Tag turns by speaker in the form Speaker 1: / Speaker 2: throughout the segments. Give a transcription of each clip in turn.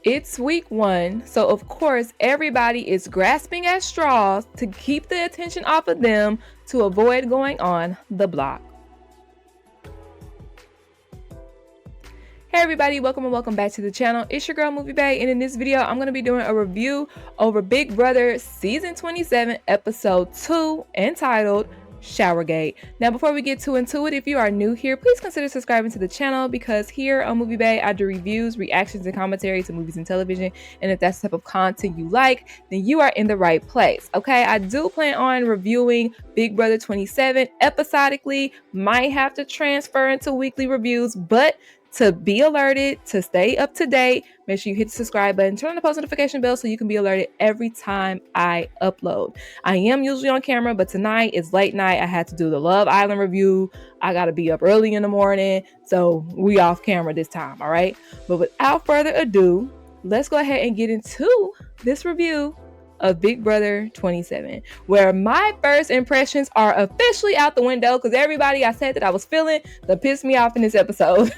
Speaker 1: It's week 1, so of course everybody is grasping at straws to keep the attention off of them to avoid going on the block. Hey everybody, welcome back to the channel. It's your girl Movie Bae, and in this video I'm going to be doing a review over Big Brother Season 27 Episode 2 entitled Showergate. Now before we get into it, if you are new here, please consider subscribing to the channel because here on Movie Bae I do reviews, reactions, and commentary to movies and television, and if that's the type of content you like, then you are in the right place. Okay, I do plan on reviewing Big Brother 27 episodically, might have to transfer into weekly reviews, but to be alerted, to stay up to date, make sure you hit the subscribe button, turn on the post notification bell so you can be alerted every time I upload. I am usually on camera, but tonight is late night. I had to do the Love Island review. I got to be up early in the morning, so we off camera this time, all right? But without further ado, let's go ahead and get into this review of Big Brother 27, where my first impressions are officially out the window because everybody I said that I was feeling that pissed me off in this episode.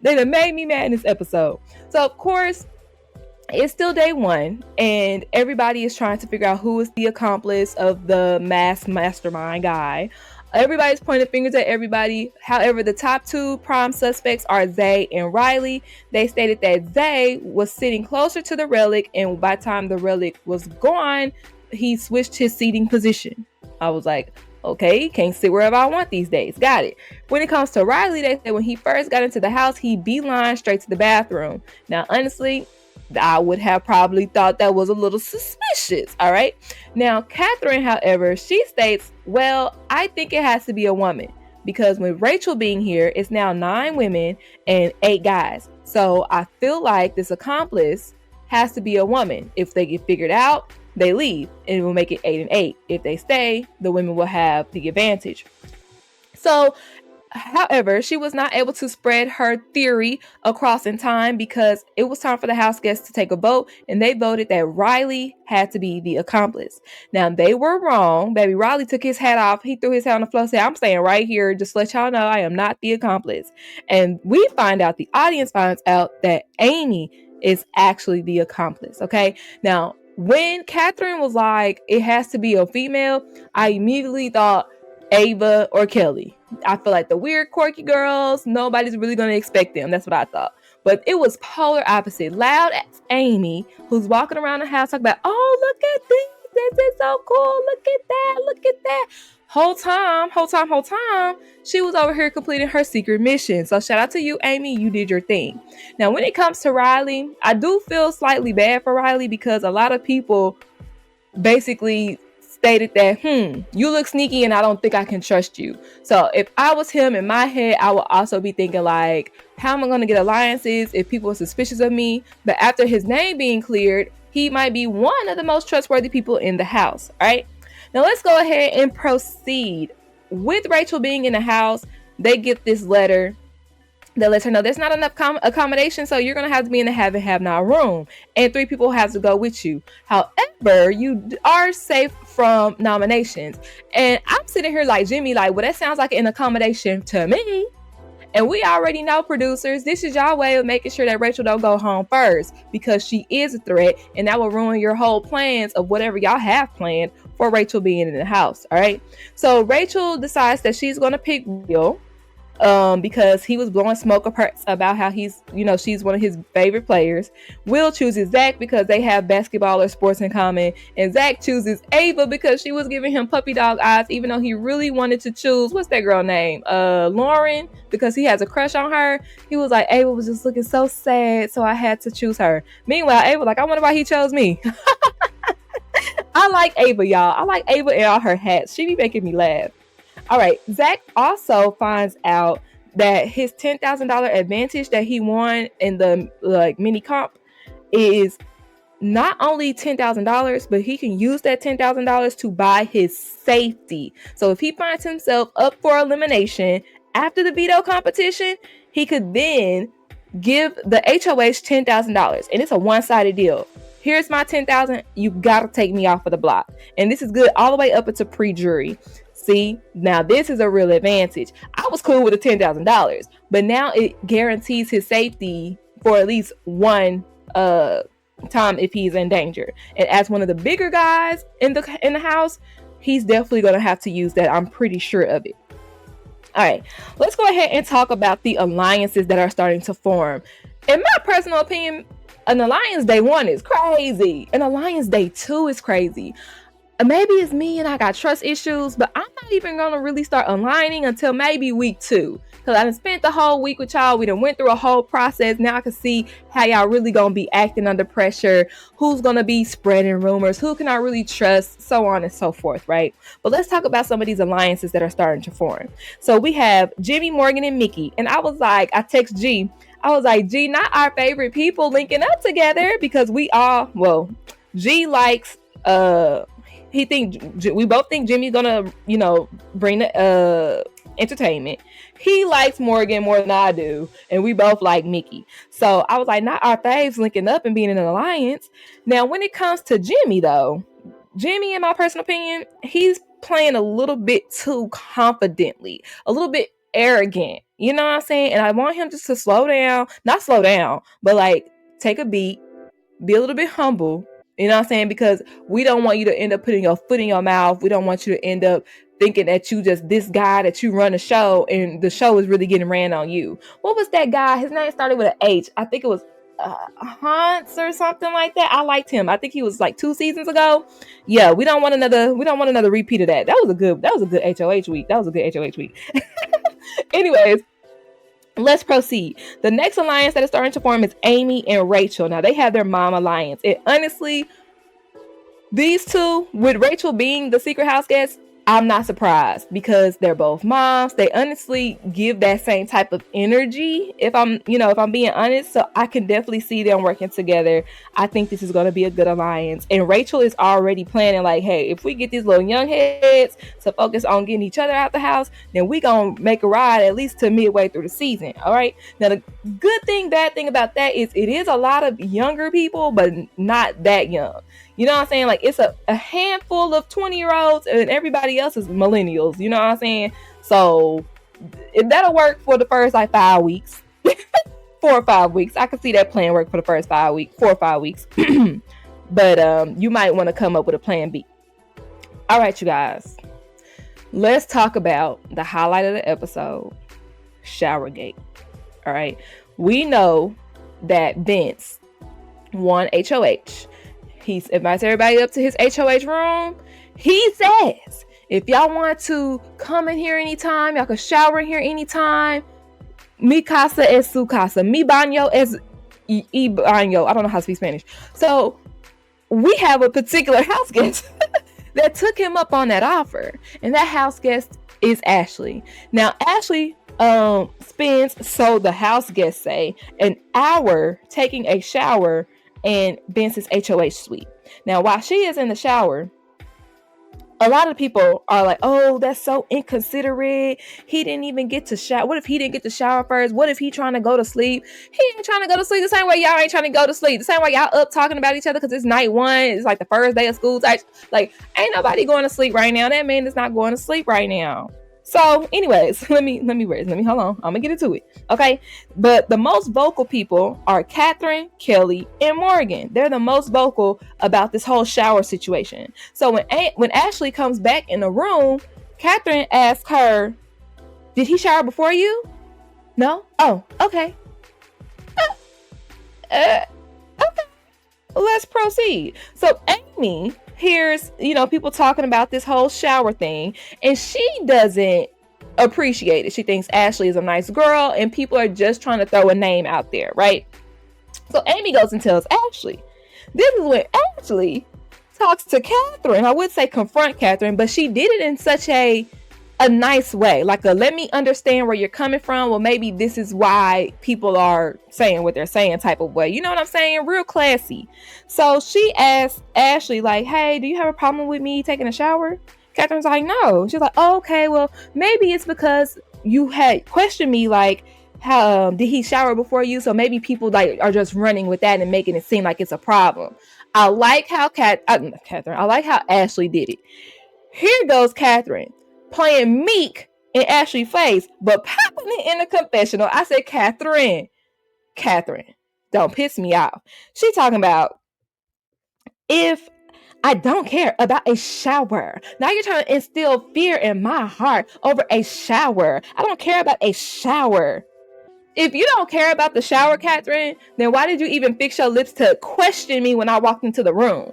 Speaker 1: They done made me mad in this episode. So of course, it's still day 1, and everybody is trying to figure out who is the accomplice of the mastermind guy. Everybody's pointing fingers at everybody. However, the top 2 prime suspects are Zay and Riley. They stated that Zay was sitting closer to the relic, and by the time the relic was gone, he switched his seating position. I was like, okay, can't sit wherever I want these days. Got it. When it comes to Riley, they said when he first got into the house, he beelined straight to the bathroom. Now, honestly, I would have probably thought that was a little suspicious. All right. Now, Catherine, however, she states, well, I think it has to be a woman because with Rachel being here, it's now 9 women and 8 guys. So I feel like this accomplice has to be a woman. If they get figured out, they leave and it will make it 8 and 8. If they stay, the women will have the advantage. So, however, she was not able to spread her theory across in time because it was time for the house guests to take a vote, and they voted that Riley had to be the accomplice. Now, they were wrong. Baby Riley took his hat off. He threw his hat on the floor and said, I'm staying right here. Just let y'all know I am not the accomplice. And we find out, the audience finds out that Amy is actually the accomplice. Okay. Now, when Catherine was like, it has to be a female, I immediately thought Ava or Kelly. I feel like the weird, quirky girls, nobody's really going to expect them. That's what I thought. But it was polar opposite. Loud as Amy, who's walking around the house talking about, oh, look at this. This is so cool. Look at that. Look at that. Whole time, she was over here completing her secret mission. So shout out to you, Amy. You did your thing. Now, when it comes to Riley, I do feel slightly bad for Riley because a lot of people basically stated that, you look sneaky and I don't think I can trust you. So if I was him, in my head, I would also be thinking like, how am I going to get alliances if people are suspicious of me? But after his name being cleared, he might be one of the most trustworthy people in the house. All right. Now let's go ahead and proceed. With Rachel being in the house, they get this letter that lets her know there's not enough accommodation, so you're going to have to be in the have and have not room, and 3 people have to go with you. However, you are safe from nominations. And I'm sitting here like Jimmy, like, well, that sounds like an accommodation to me. And we already know, producers, this is y'all way of making sure that Rachel don't go home first because she is a threat, and that will ruin your whole plans of whatever y'all have planned for Rachel being in the house. All right. So Rachel decides that she's going to pick Will because he was blowing smoke about how he's, she's one of his favorite players. Will chooses Zach because they have basketball or sports in common, and Zach chooses Ava because she was giving him puppy dog eyes, even though he really wanted to choose, what's that girl name? Lauren, because he has a crush on her. He was like, Ava was just looking so sad, so I had to choose her. Meanwhile, Ava like, I wonder why he chose me. I like Ava, y'all. I like Ava and all her hats. She be making me laugh. All right. Zach also finds out that his $10,000 advantage that he won in the mini comp is not only $10,000, but he can use that $10,000 to buy his safety. So if he finds himself up for elimination after the veto competition, he could then give the HOH $10,000, and it's a one-sided deal. Here's my $10,000. You gotta take me off of the block, and this is good all the way up into pre-jury. See, now this is a real advantage. I was cool with the $10,000, but now it guarantees his safety for at least one time if he's in danger. And as one of the bigger guys in the house, he's definitely going to have to use that. I'm pretty sure of it. All right, let's go ahead and talk about the alliances that are starting to form. In my personal opinion, an alliance day 1 is crazy. An alliance day 2 is crazy. Maybe it's me and I got trust issues, but I'm not even going to really start aligning until maybe week 2. Because I done spent the whole week with y'all. We done went through a whole process. Now I can see how y'all really going to be acting under pressure. Who's going to be spreading rumors. Who can I really trust? So on and so forth, right? But let's talk about some of these alliances that are starting to form. So we have Jimmy, Morgan, and Mickey. And I was like, I text G. I was like, G, not our favorite people linking up together. Because we all, well, G likes, we both think Jimmy's gonna, bring the entertainment. He likes Morgan more than I do, and we both like Mickey. So I was like, not our faves linking up and being in an alliance. Now, when it comes to Jimmy, though, Jimmy, in my personal opinion, he's playing a little bit too confidently, a little bit arrogant. You know what I'm saying? And I want him just to slow down, not slow down, but like take a beat, be a little bit humble. You know what I'm saying? Because we don't want you to end up putting your foot in your mouth. We don't want you to end up thinking that you just this guy, that you run a show and the show is really getting ran on you. What was that guy? His name started with an H. I think it was Hans or something like that. I liked him. I think he was like 2 seasons ago. Yeah, we don't want another repeat of that. That was a good HOH week. That was a good HOH week. Anyways, let's proceed. The next alliance that is starting to form is Amy and Rachel. Now, they have their mom alliance. And honestly, these two, with Rachel being the secret house guest, I'm not surprised because they're both moms. They honestly give that same type of energy, if I'm being honest. So I can definitely see them working together. I think this is going to be a good alliance. And Rachel is already planning like, hey, if we get these little young heads to focus on getting each other out the house, then we going to make a ride at least to midway through the season. All right. Now, the bad thing about that is it is a lot of younger people, but not that young. You know what I'm saying? Like, it's a handful of 20-year-olds and everybody else is millennials. You know what I'm saying? So that'll work for the first 5 weeks. 4 or 5 weeks. I can see that plan work for the first 4 or 5 weeks. But you might want to come up with a plan B. All right, you guys. Let's talk about the highlight of the episode, Showergate. All right. We know that Vince won HOH. He invites everybody up to his HOH room. He says, if y'all want to come in here anytime, y'all can shower in here anytime. Mi casa es su casa. Mi baño es y baño. I don't know how to speak Spanish. So we have a particular house guest that took him up on that offer. And that house guest is Ashley. Now, Ashley spends, so the house guests say, an hour taking a shower in Vince's HOH suite. Now, while she is in the shower, a lot of people are like, oh, that's so inconsiderate. He didn't even get to shower. What if he didn't get to shower first? What if he trying to go to sleep? He ain't trying to go to sleep the same way y'all ain't trying to go to sleep. The same way y'all up talking about each other because it's night 1. It's like the first day of school. Like, ain't nobody going to sleep right now. That man is not going to sleep right now. So anyways, let me hold on. I'm gonna get into it. Okay. But the most vocal people are Catherine, Kelly, and Morgan. They're the most vocal about this whole shower situation. So when Ashley comes back in the room, Catherine asks her, did he shower before you? No? Oh, okay. Okay. Let's proceed. So Amy hears, people talking about this whole shower thing, and she doesn't appreciate it. She thinks Ashley is a nice girl and people are just trying to throw a name out there, right? So Amy goes and tells Ashley. This is when Ashley talks to Catherine. I would say confront Catherine, but she did it in such a nice way, like let me understand where you're coming from. Well, maybe this is why people are saying what they're saying type of way. You know what I'm saying? Real classy. So she asked Ashley like, hey, do you have a problem with me taking a shower? Catherine's like, no. She's like, oh, okay, well, maybe it's because you had questioned me like, how did he shower before you? So maybe people like are just running with that and making it seem like it's a problem. I like how I like how Ashley did it. Here goes Catherine playing meek in Ashley's face, but popping it in the confessional. I said, Catherine, don't piss me off. She talking about, if I don't care about a shower. Now you're trying to instill fear in my heart over a shower. I don't care about a shower. If you don't care about the shower, Catherine, then why did you even fix your lips to question me when I walked into the room?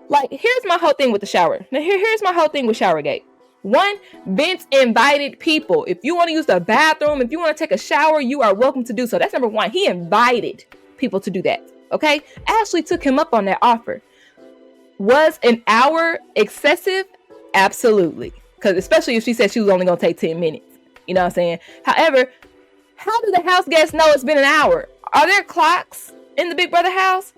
Speaker 1: Like, here's my whole thing with the shower. Now, here's my whole thing with Showergate. One, Vince invited people. If you want to use the bathroom, if you want to take a shower, you are welcome to do so. That's number one. He invited people to do that. Okay? Ashley took him up on that offer. Was an hour excessive? Absolutely. Because especially if she said she was only going to take 10 minutes. You know what I'm saying? However, how do the house guests know it's been an hour? Are there clocks in the Big Brother house?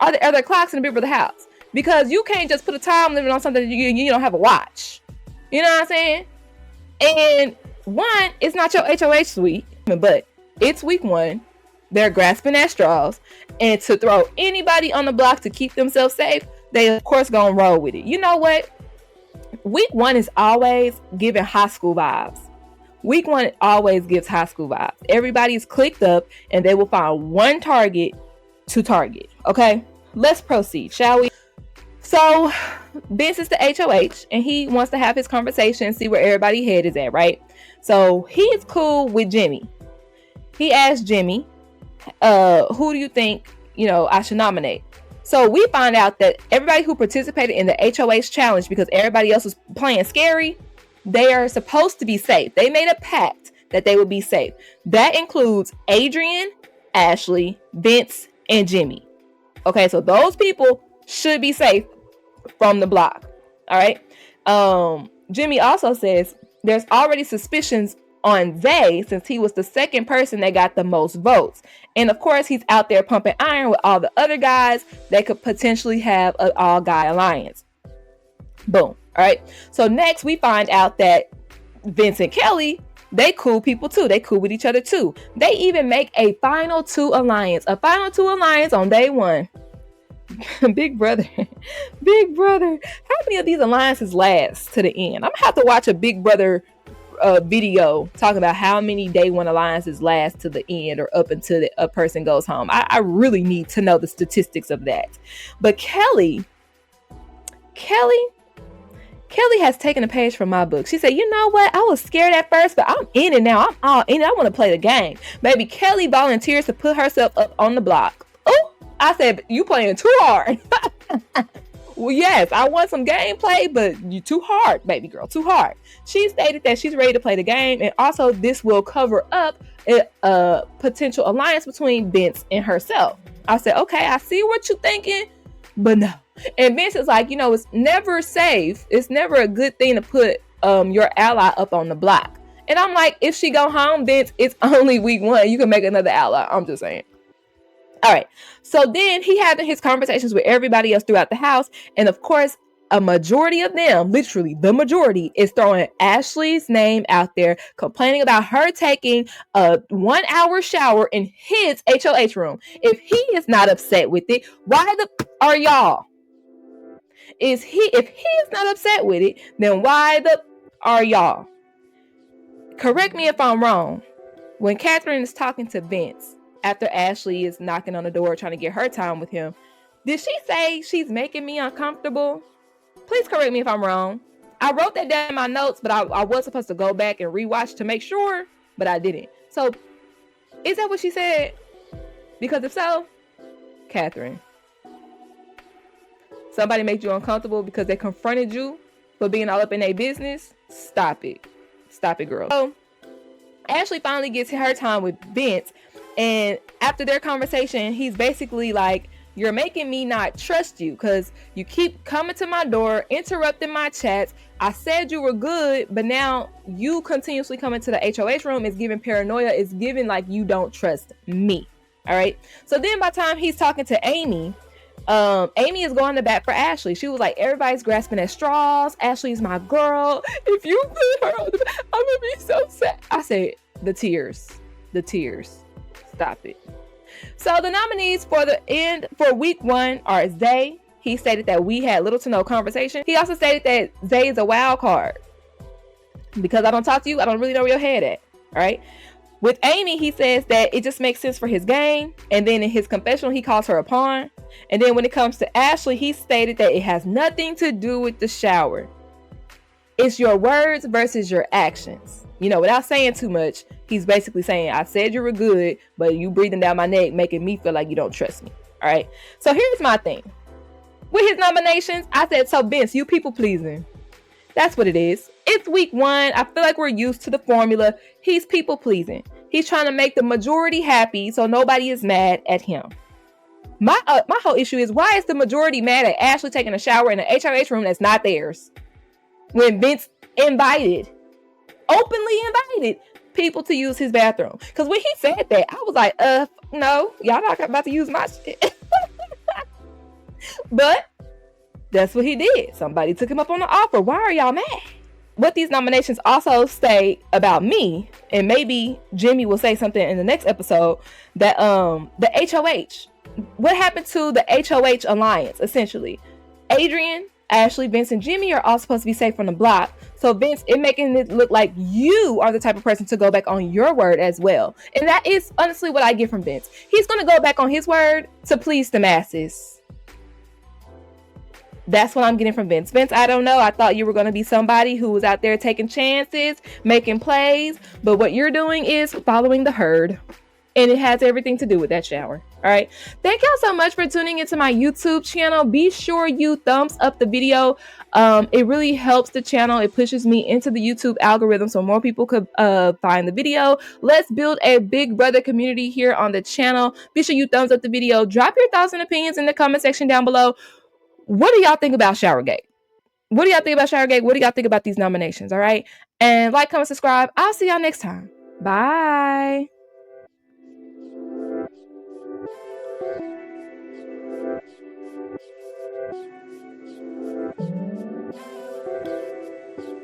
Speaker 1: Are there clocks in the Big Brother house? Because you can't just put a time limit on something you don't have a watch. You know what I'm saying? And one, it's not your HOH suite, but it's week 1. They're grasping at straws. And to throw anybody on the block to keep themselves safe, they of course gonna roll with it. You know what? Week 1 is always giving high school vibes. Week 1 always gives high school vibes. Everybody's clicked up and they will find one target to target. Okay, let's proceed, shall we? So Vince is the HOH and he wants to have his conversation, see where everybody's head is at, right? So he's cool with Jimmy. He asked Jimmy, who do you think, I should nominate? So we find out that everybody who participated in the HOH challenge, because everybody else was playing scary, they are supposed to be safe. They made a pact that they would be safe. That includes Adrian, Ashley, Vince, and Jimmy. Okay, so those people should be safe from the block. All right. Jimmy also says there's already suspicions on Zay since he was the second person that got the most votes. And of course, he's out there pumping iron with all the other guys that could potentially have an all-guy alliance. Boom. All right. So next we find out that Vince and Kelly, they cool people too. They cool with each other too. They even make a final two alliance on day 1. Big brother. How many of these alliances last to the end? I'm gonna have to watch a Big Brother video talking about how many day 1 alliances last to the end or up until a person goes home. I really need to know the statistics of that. But Kelly has taken a page from my book. She said, you know what? I was scared at first, but I'm in it now. I'm all in it. I want to play the game. Baby, Kelly volunteers to put herself up on the block. Oh, I said, you playing too hard. Well, yes, I want some gameplay, but you too hard, baby girl, too hard. She stated that she's ready to play the game, and also this will cover up a potential alliance between Vince and herself. I said, okay, I see what you're thinking, but no. And Vince is like, it's never safe. It's never a good thing to put your ally up on the block. And I'm like, if she go home, Vince, it's only week 1. You can make another ally. I'm just saying. All right. So then he had his conversations with everybody else throughout the house. And of course, a majority of them, literally the majority, is throwing Ashley's name out there, complaining about her taking a 1-hour shower in his HOH room. If he is not upset with it, why the are y'all? If he is not upset with it, then why the are y'all? Correct me if I'm wrong. When Catherine is talking to Vince after Ashley is knocking on the door trying to get her time with him, did she say she's making me uncomfortable? Please correct me if I'm wrong. I wrote that down in my notes, but I was supposed to go back and rewatch to make sure, but I didn't. So, is that what she said? Because if so, Catherine, somebody made you uncomfortable because they confronted you for being all up in their business? Stop it. Stop it, girl. So, Ashley finally gets her time with Vince, and after their conversation, he's basically like, you're making me not trust you because you keep coming to my door, interrupting my chats. I said you were good, but now you continuously coming to the HOH room. It's giving paranoia. It's giving like you don't trust me. All right. So then by the time he's talking to Amy, Amy is going to bat for Ashley. She was like, everybody's grasping at straws. Ashley's my girl. If you put her on the I'm going to be so sad. I said, the tears. Stop it. So the nominees for week 1 are Zay. He stated that we had little to no conversation. He also stated that Zay is a wild card. Because I don't talk to you, I don't really know where your head at. All right. With Amy, he says that it just makes sense for his game. And then in his confessional, he calls her a pawn. And then when it comes to Ashley, he stated that it has nothing to do with the shower. It's your words versus your actions. You know, without saying too much, he's basically saying, I said you were good, but you breathing down my neck, making me feel like you don't trust me. All right. So here's my thing. With his nominations, I said, so Vince, you people pleasing. That's what it is. It's week 1. I feel like we're used to the formula. He's people pleasing. He's trying to make the majority happy so nobody is mad at him. My whole issue is, why is the majority mad at Ashley taking a shower in an HOH room that's not theirs? When Vince openly invited people to use his bathroom. Because when he said that, I was like, no, y'all not about to use my shit. But that's what he did. Somebody took him up on the offer. Why are y'all mad? What these nominations also say about me, and maybe Jimmy will say something in the next episode, that the HOH, what happened to the HOH alliance, essentially? Adrian, Ashley, Vince, and Jimmy are all supposed to be safe from the block. So Vince, it making it look like you are the type of person to go back on your word as well. And that is honestly what I get from Vince. He's going to go back on his word to please the masses. That's what I'm getting from Vince. Vince, I don't know. I thought you were going to be somebody who was out there taking chances, making plays. But what you're doing is following the herd. And it has everything to do with that shower. All right. Thank y'all so much for tuning into my YouTube channel. Be sure you thumbs up the video. It really helps the channel. It pushes me into the YouTube algorithm so more people could find the video. Let's build a big brother community here on the channel. Be sure you thumbs up the video. Drop your thoughts and opinions in the comment section down below. What do y'all think about Showergate? What do y'all think about Showergate? What do y'all think about these nominations? All right. And like, comment, subscribe. I'll see y'all next time. Bye.